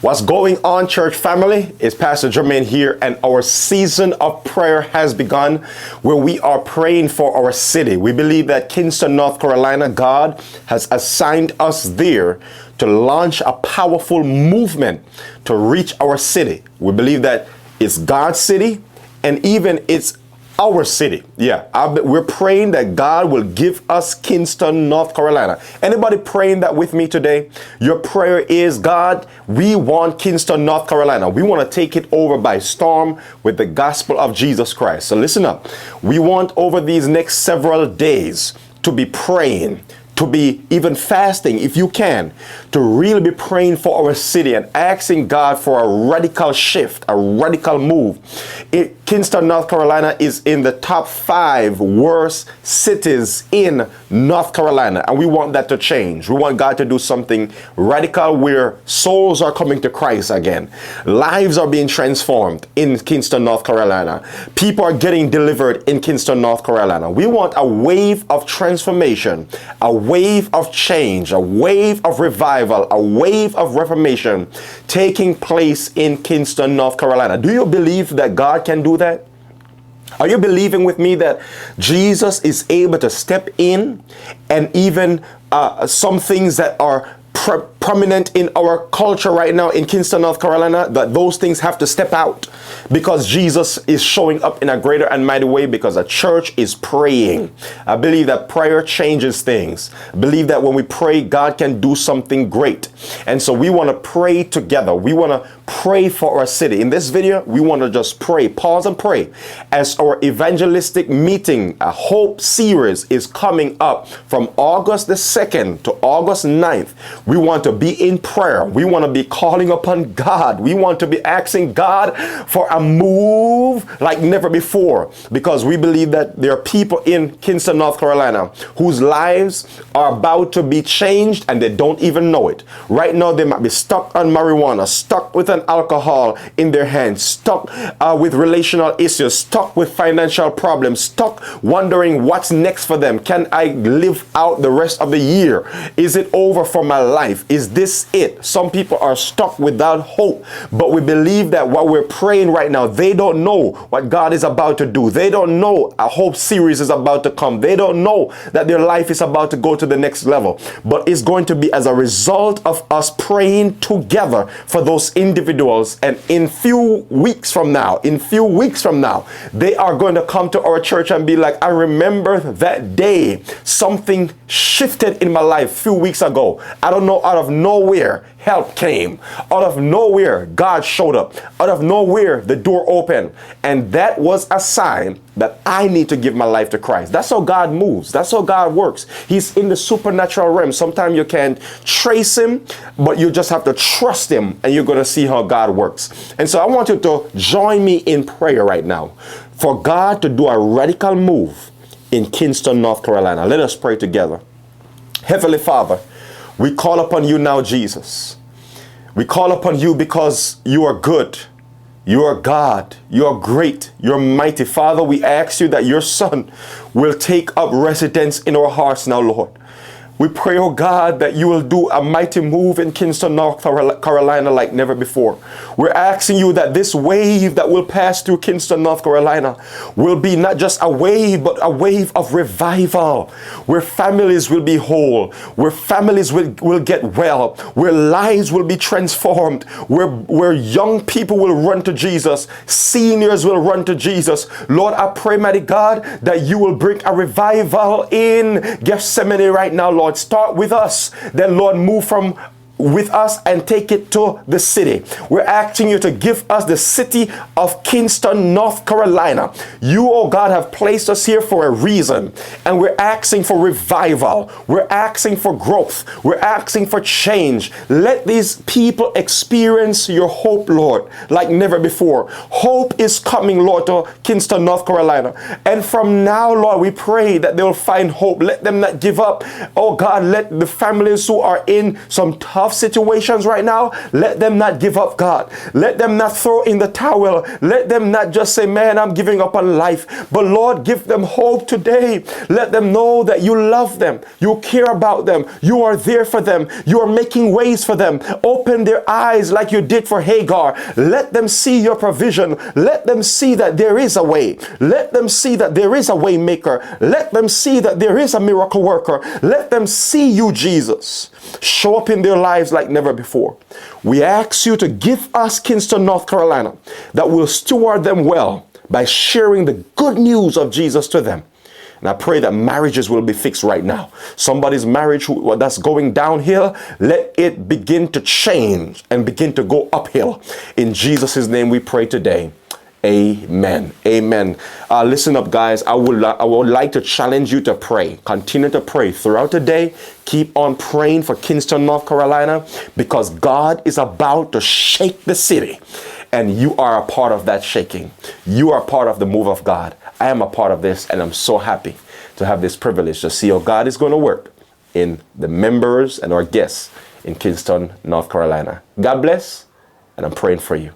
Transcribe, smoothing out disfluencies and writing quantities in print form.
What's going on, church family? It's Pastor Jermaine here, and our season of prayer has begun where we are praying for our city. We believe that Kinston, North Carolina, God has assigned us there to launch a powerful movement to reach our city. We believe that it's God's city and even it's our city. We're praying that God will give us Kinston, North Carolina. Anybody praying that with me today? Your prayer is, God, we want Kinston, North Carolina. We want to take it over by storm with the gospel of Jesus Christ. So listen up. We want over these next several days to be praying, to be even fasting if you can, to really be praying for our city and asking God for a radical shift, a radical move. Kinston, North Carolina is in the top 5 worst cities in North Carolina, and we want that to change. We want God to do something radical where souls are coming to Christ again. Lives are being transformed in Kinston, North Carolina. People are getting delivered in Kinston, North Carolina. We want a wave of transformation, a wave of change, a wave of revival, a wave of reformation taking place in Kinston, North Carolina. Do you believe that God can do that? Are you believing with me that Jesus is able to step in and even some things that are prominent in our culture right now in Kinston, North Carolina, that those things have to step out because Jesus is showing up in a greater and mighty way because the church is praying. I believe that prayer changes things. I believe that when we pray, God can do something great. And so we want to pray together. We want to pray for our city. In this video, we want to just pray, pause and pray as our evangelistic meeting, a hope series is coming up from August the 2nd to August 9th. We want to be in prayer. We want to be calling upon God. We want to be asking God for a move like never before because we believe that there are people in Kinston, North Carolina whose lives are about to be changed and they don't even know it. Right now, they might be stuck on marijuana, stuck with an alcohol in their hands, stuck with relational issues, stuck with financial problems, stuck wondering what's next for them. Can I live out the rest of the year? Is it over for my life? Is this it? Some people are stuck without hope, but we believe that while we're praying right now, they don't know what God is about to do. They don't know a hope series is about to come. They don't know that their life is about to go to the next level, but it's going to be as a result of us praying together for those individuals. And in few weeks from now, they are going to come to our church and be like, I remember that day something shifted in my life a few weeks ago. I don't know, out of nowhere, help came. Out of nowhere, God showed up. Out of nowhere, the door opened. And that was a sign that I need to give my life to Christ. That's how God moves. That's how God works. He's in the supernatural realm. Sometimes you can't trace him, but you just have to trust him and you're going to see how God works. And so I want you to join me in prayer right now for God to do a radical move in Kinston, North Carolina. Let us pray together. Heavenly Father, we call upon you now, Jesus. We call upon you because you are good. You are God. You are great. You're mighty. Father, we ask you that your Son will take up residence in our hearts now, Lord. We pray, oh God, that you will do a mighty move in Kinston, North Carolina like never before. We're asking you that this wave that will pass through Kinston, North Carolina will be not just a wave, but a wave of revival, where families will be whole, where families will get well, where lives will be transformed, where young people will run to Jesus, seniors will run to Jesus. Lord, I pray, mighty God, that you will bring a revival in Gethsemane right now, Lord. Start with us, then Lord, move from with us and take it to the city. We're asking you to give us the city of Kinston, North Carolina. You, oh God, have placed us here for a reason, and we're asking for revival. We're asking for growth. We're asking for change. Let these people experience your hope, Lord, like never before. Hope is coming, Lord, to Kinston, North Carolina. And from now, Lord, we pray that they will find hope. Let them not give up. Oh God, let the families who are in some tough tough situations right now, let them not give up, God. Let them not throw in the towel. Let them not just say, man, I'm giving up on life. But Lord, give them hope today. Let them know that you love them. You care about them. You are there for them. You are making ways for them. Open their eyes like you did for Hagar. Let them see your provision. Let them see that there is a way. Let them see that there is a way maker. Let them see that there is a miracle worker. Let them see you, Jesus, show up in their lives like never before. We ask you to give us Kinston, North Carolina, that will steward them well by sharing the good news of Jesus to them. And I pray that marriages will be fixed right now. Somebody's marriage that's going downhill, let it begin to change and begin to go uphill. In Jesus' name we pray today. Amen. Amen. Listen up, guys. I would like to challenge you to pray. Continue to pray throughout the day. Keep on praying for Kinston, North Carolina, because God is about to shake the city. And you are a part of that shaking. You are part of the move of God. I am a part of this, and I'm so happy to have this privilege to see how God is going to work in the members and our guests in Kinston, North Carolina. God bless, and I'm praying for you.